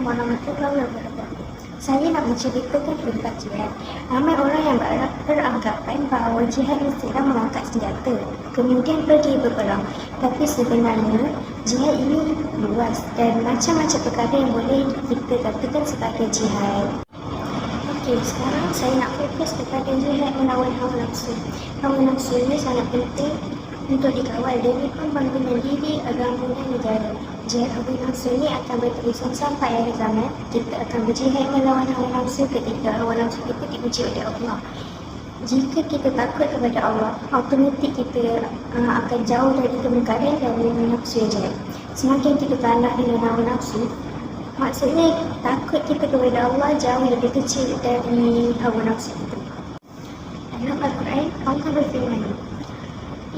warahmatullahi wabarakatuh. Saya nak menceritakan tentang jihad. Ramai orang yang beranggapan bahawa jihad mestilah mengangkat senjata, kemudian pergi berperang. Tapi sebenarnya, jihad ini luas dan macam-macam perkara yang boleh kita katakan sebagai jihad. Okey, sekarang saya nak fokus kepada jihad melawan hawa nafsu. Hawa nafsu ini sangat penting untuk dikawal dari pembangunan diri, agama dan negara. Jihad hawa nafsu ini akan berterusan sampai akhir zaman. Kita akan berjihad melawan hawa nafsu ketika hawa nafsu kita diuji oleh Allah. Jika kita takut kepada Allah, automatik kita akan jauh dari kemungkaran dan hawa nafsu yang jahat. Semakin kita kalah dengan hawa nafsu, maksudnya takut kita kepada Allah jauh lebih kecil dari hawa nafsu itu. Dalam Al-Quran, Allah berfirman,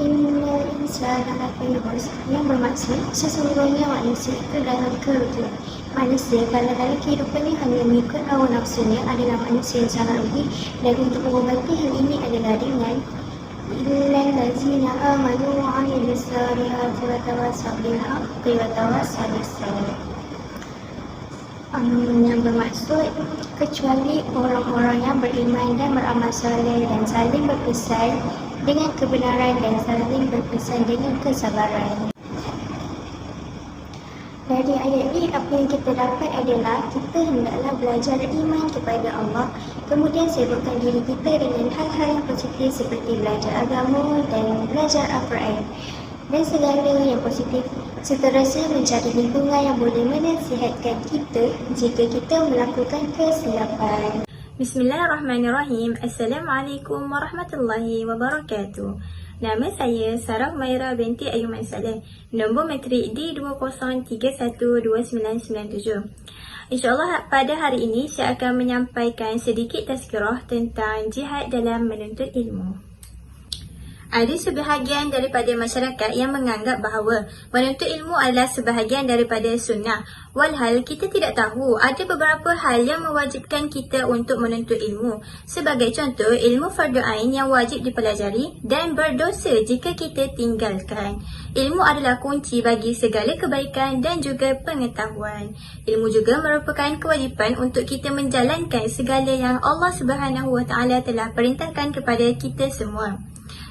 Innal insana lafi khusr, yang bermaksud sesungguhnya manusia itu dalam kerugian. Manusia kalau dalam kehidupannya hanya mengikut hawa nafsunya adalah manusia yang sangat rugi, dan untuk mengobati hal ini adalah dengan illal ladzina amanu wa 'amilus solihati wa tawassaw bil haqqi wa tawassaw bis sabr. Yang bermaksud kecuali orang-orang yang beriman dan beramal soleh dan saling berpesan dengan kebenaran dan saling berpesan dengan kesabaran. Dari ayat ini apa yang kita dapat adalah kita hendaklah belajar iman kepada Allah, kemudian sibukkan diri kita dengan hal-hal yang positif seperti belajar agama dan belajar Al-Quran dan segala yang positif. Seterusnya mencari lingkungan yang boleh menasihatkan kita jika kita melakukan kesilapan. Bismillahirrahmanirrahim. Assalamualaikum warahmatullahi wabarakatuh. Nama saya Sarah Humaira binti Ayuman Saleh. Nombor matrik D20312997. InsyaAllah pada hari ini saya akan menyampaikan sedikit tazkirah tentang jihad dalam menuntut ilmu. Ada sebahagian daripada masyarakat yang menganggap bahawa menuntut ilmu adalah sebahagian daripada sunnah. Walhal kita tidak tahu ada beberapa hal yang mewajibkan kita untuk menuntut ilmu. Sebagai contoh, ilmu fardu ain yang wajib dipelajari dan berdosa jika kita tinggalkan. Ilmu adalah kunci bagi segala kebaikan dan juga pengetahuan. Ilmu juga merupakan kewajipan untuk kita menjalankan segala yang Allah Subhanahu Wa Taala telah perintahkan kepada kita semua.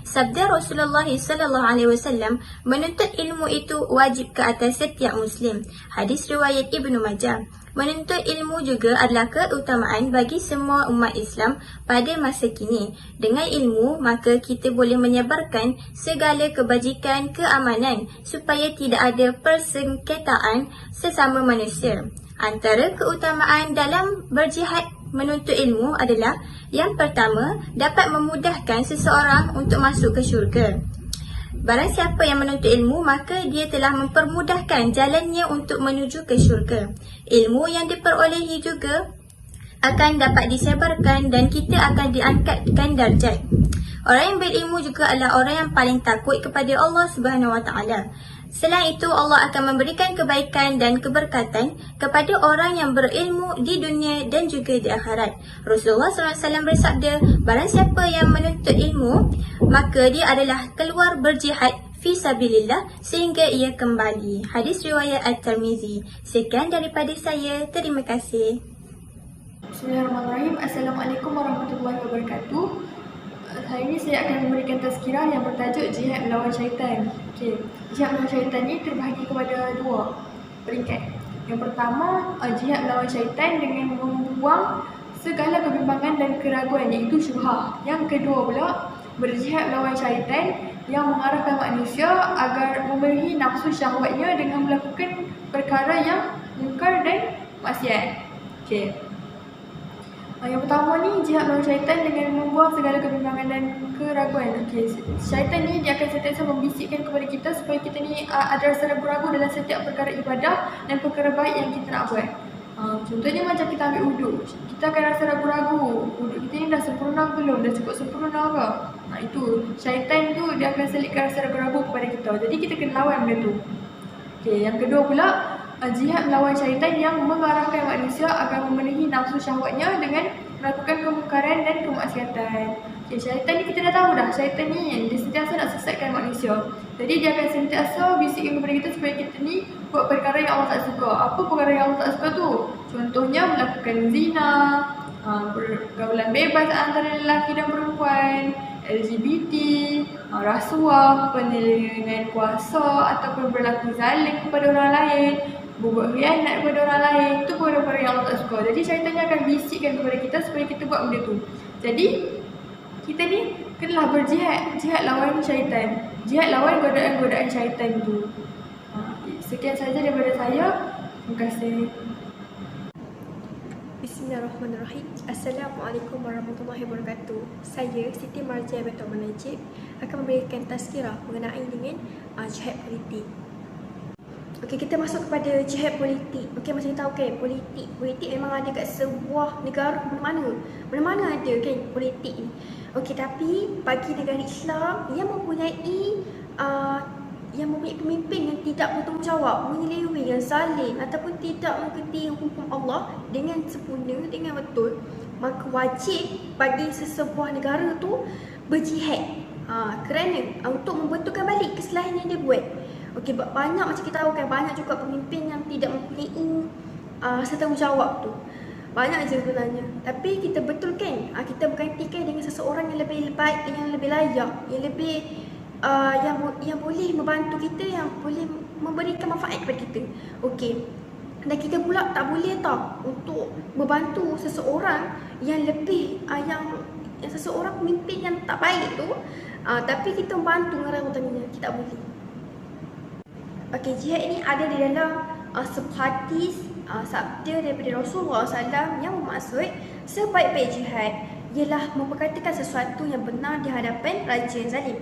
Sabda Rasulullah SAW, menuntut ilmu itu wajib ke atas setiap Muslim. Hadis riwayat Ibnu Majah. Menuntut ilmu juga adalah keutamaan bagi semua umat Islam pada masa kini. Dengan ilmu, maka kita boleh menyebarkan segala kebajikan, keamanan supaya tidak ada persengketaan sesama manusia. Antara keutamaan dalam berjihad menuntut ilmu adalah yang pertama, dapat memudahkan seseorang untuk masuk ke syurga. Barang siapa yang menuntut ilmu, maka dia telah mempermudahkan jalannya untuk menuju ke syurga. Ilmu yang diperolehi juga akan dapat disebarkan dan kita akan diangkatkan darjat. Orang yang berilmu juga adalah orang yang paling takut kepada Allah Subhanahu Wa Taala. Selain itu, Allah akan memberikan kebaikan dan keberkatan kepada orang yang berilmu di dunia dan juga di akhirat. Rasulullah SAW bersabda, barang siapa yang menuntut ilmu, maka dia adalah keluar berjihad fi sabilillah sehingga ia kembali. Hadis riwayat At-Tirmizi. Sekian daripada saya. Terima kasih. Bismillahirrahmanirrahim. Assalamualaikum warahmatullahi wabarakatuh. Hari ini saya akan memberikan tazkirah yang bertajuk Jihad Melawan Syaitan. Jihad melawan syaitan ini terbahagi kepada dua peringkat. Yang pertama, jihad melawan syaitan dengan membuang segala kebimbangan dan keraguan, iaitu syubhah. Yang kedua pula, berjihad melawan syaitan yang mengarahkan manusia agar memenuhi nafsu syahwatnya dengan melakukan perkara yang mungkar dan maksiat. Yang pertama ni, jihad melawan syaitan dengan membuang segala kebimbangan dan keraguan. Syaitan ni dia akan sentiasa membisikkan kepada kita supaya kita ni ada rasa ragu-ragu dalam setiap perkara ibadah dan perkara baik yang kita nak buat. Contohnya macam kita ambil wuduk, kita akan rasa ragu-ragu, wuduk kita ni dah sempurna belum, dah cukup sempurna ke? Itu syaitan tu dia akan selitkan rasa ragu-ragu kepada kita. Jadi kita kena lawan benda tu. Yang kedua pula, jihad melawan syaitan yang mengarahkan manusia agar memenuhi nafsu syahwatnya dengan melakukan kemungkaran dan kemaksiatan. Syaitan ni kita dah tahu dah, syaitan ni dia sentiasa nak sesatkan manusia. Jadi dia akan sentiasa bisikkan kepada kita supaya kita ni buat perkara yang Allah tak suka. Apa perkara yang Allah tak suka tu? Contohnya melakukan zina, pergaulan bebas antara lelaki dan perempuan, LGBT, rasuah, penyelewengan kuasa ataupun berlaku zalim kepada orang lain, berbuat khianat kepada orang lain. Itu perkara-perkara yang Allah tak suka. Jadi syaitannya akan bisikkan kepada kita supaya kita buat benda tu. Jadi kita ni kenalah berjihad, jihad lawan syaitan, jihad lawan godaan-godaan syaitan tu. Sekian saja daripada saya. Terima kasih. Bismillahirrahmanirrahim. Assalamualaikum warahmatullahi wabarakatuh. Saya Siti Marziah Betul Najib akan memberikan tazkirah mengenai dengan jihad politik. Okey, kita masuk kepada jihad politik. Okey, macam kita tahu kan, politik memang ada kat sebuah negara mana-mana ada kan politik ni. Okey, tapi bagi negara Islam yang mempunyai pemimpin yang tidak bertanggungjawab, menyeleweng, yang zalim ataupun tidak mengikuti hukum Allah dengan sempurna, dengan betul, maka wajib bagi sesebuah negara tu berjihad kerana untuk membetulkan balik kesalahan yang dia buat. Okey, banyak macam kita tahu kan, banyak juga pemimpin yang tidak mempunyai setanggungjawab tu. Banyak je sebenarnya. Tapi kita betulkan, kita bergantikan dengan seseorang yang lebih baik, yang lebih layak, yang lebih yang boleh membantu kita, yang boleh memberikan manfaat kepada kita. Okey. Dan kita pula tak boleh untuk membantu seseorang yang lebih yang seseorang pemimpin yang tak baik tu, tapi kita membantu dengan utamanya, kita tak boleh. Okey, jihad ini ada di dalam sebuah hadis sabda daripada Rasulullah SAW yang bermaksud sebaik-baik jihad ialah memperkatakan sesuatu yang benar di hadapan raja yang zalim.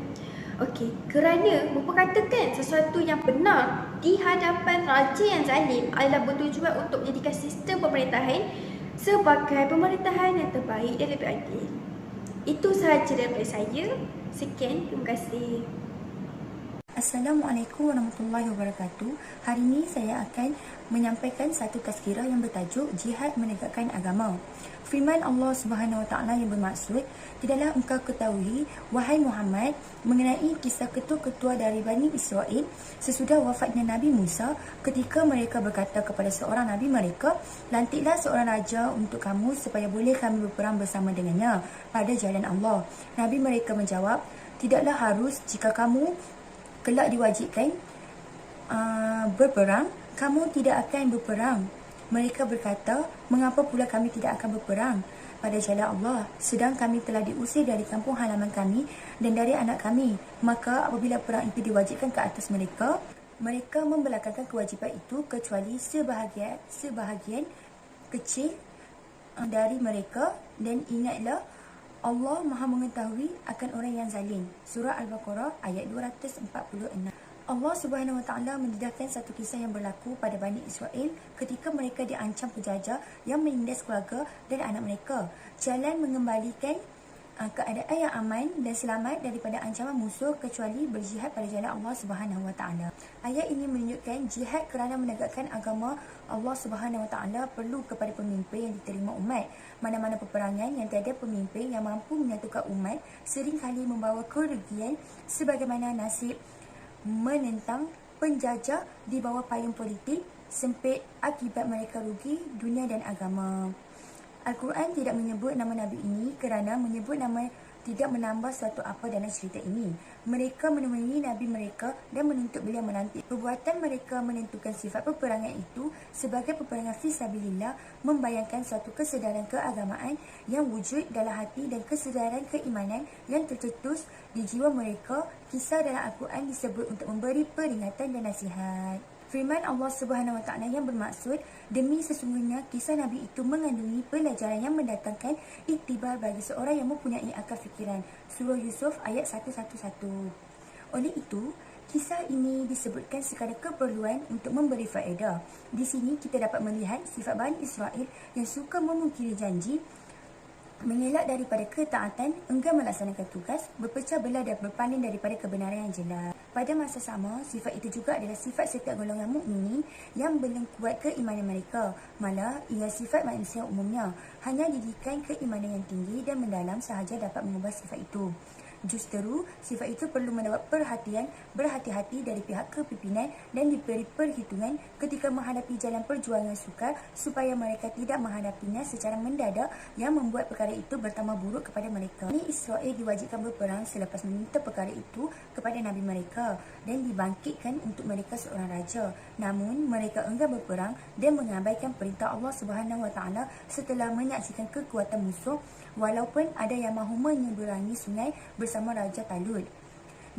Okey, kerana memperkatakan sesuatu yang benar di hadapan raja yang zalim adalah bertujuan untuk menjadikan sistem pemerintahan sebagai pemerintahan yang terbaik dan lebih adil. Itu sahaja daripada saya. Sekian, terima kasih. Assalamualaikum warahmatullahi wabarakatuh. Hari ini saya akan menyampaikan satu tazkirah yang bertajuk Jihad Menegakkan Agama. Firman Allah Subhanahu Wa Taala yang bermaksud, tidaklah engkau ketahui wahai Muhammad mengenai kisah ketua-ketua dari Bani Israel sesudah wafatnya Nabi Musa, ketika mereka berkata kepada seorang nabi mereka, lantiklah seorang raja untuk kamu supaya boleh kami berperang bersama dengannya pada jalan Allah. Nabi mereka menjawab, tidaklah harus, jika kamu kelak diwajibkan berperang, kamu tidak akan berperang. Mereka berkata, mengapa pula kami tidak akan berperang pada jalan Allah, sedang kami telah diusir dari kampung halaman kami dan dari anak kami. Maka apabila perang itu diwajibkan ke atas mereka, mereka membelakangkan kewajipan itu kecuali sebahagian kecil dari mereka. Dan ingatlah, Allah Maha mengetahui akan orang yang zalim. Surah Al-Baqarah ayat 246. Allah Subhanahu Wa Taala mendedahkan satu kisah yang berlaku pada Bani Israel ketika mereka diancam penjajah yang menindas keluarga dan anak mereka. Jalan mengembalikan keadaan yang aman dan selamat daripada ancaman musuh kecuali berjihad pada jalan Allah Subhanahu Wa Taala. Ayat ini menunjukkan jihad kerana menegakkan agama Allah Subhanahu Wa Taala perlu kepada pemimpin yang diterima umat. Mana-mana peperangan yang tiada pemimpin yang mampu menyatukan umat seringkali membawa kerugian, sebagaimana nasib menentang penjajah di bawah payung politik sempit akibat mereka rugi dunia dan agama. Al-Quran tidak menyebut nama Nabi ini kerana menyebut nama tidak menambah suatu apa dalam cerita ini. Mereka menemui Nabi mereka dan menuntut beliau melantik. Perbuatan mereka menentukan sifat peperangan itu sebagai peperangan fisabilillah, membayangkan suatu kesedaran keagamaan yang wujud dalam hati dan kesedaran keimanan yang tercetus di jiwa mereka. Kisah dalam Al-Quran disebut untuk memberi peringatan dan nasihat. Firman Allah Subhanahu Wa Taala yang bermaksud, demi sesungguhnya kisah Nabi itu mengandungi pelajaran yang mendatangkan iktibar bagi seorang yang mempunyai akal fikiran. Surah Yusuf ayat 111. Oleh itu, kisah ini disebutkan sekadar keperluan untuk memberi faedah. Di sini kita dapat melihat sifat Bani Israel yang suka memungkiri janji, mengelak daripada ketaatan, enggan melaksanakan tugas, berpecah belah dan berpaling daripada kebenaran yang jelas. Pada masa sama, sifat itu juga adalah sifat setiap golongan mukminin yang belum kuat keimanan mereka. Malah, ia sifat manusia umumnya. Hanya didikan keimanan yang tinggi dan mendalam sahaja dapat mengubah sifat itu. Justeru, sifat itu perlu mendapat perhatian berhati-hati dari pihak kepimpinan dan diberi perhitungan ketika menghadapi jalan perjuangan sukar supaya mereka tidak menghadapinya secara mendadak yang membuat perkara itu bertambah buruk kepada mereka. Bani Israel diwajibkan berperang selepas meminta perkara itu kepada Nabi mereka dan dibangkitkan untuk mereka seorang raja. Namun, mereka enggan berperang dan mengabaikan perintah Allah Subhanahu Wa Taala setelah menyaksikan kekuatan musuh walaupun ada yang mahu menyeberangi sungai bersama Raja Talut.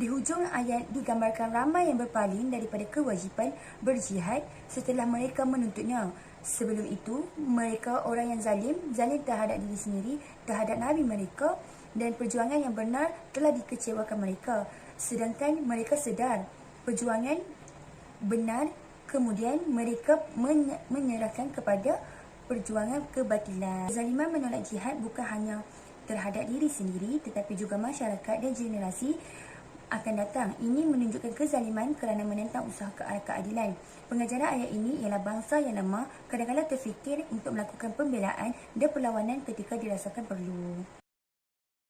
Di hujung ayat digambarkan ramai yang berpaling daripada kewajipan berjihad setelah mereka menuntutnya. Sebelum itu, mereka orang yang zalim terhadap diri sendiri, terhadap Nabi mereka, dan perjuangan yang benar telah dikecewakan mereka. Sedangkan mereka sedar perjuangan benar, kemudian mereka menyerahkan kepada perjuangan kebatilan. Kezaliman menolak jihad bukan hanya terhadap diri sendiri tetapi juga masyarakat dan generasi akan datang. Ini menunjukkan kezaliman kerana menentang usaha keadilan. Pengajaran ayat ini ialah bangsa yang lemah kadang-kadang terfikir untuk melakukan pembelaan dan perlawanan ketika dirasakan perlu.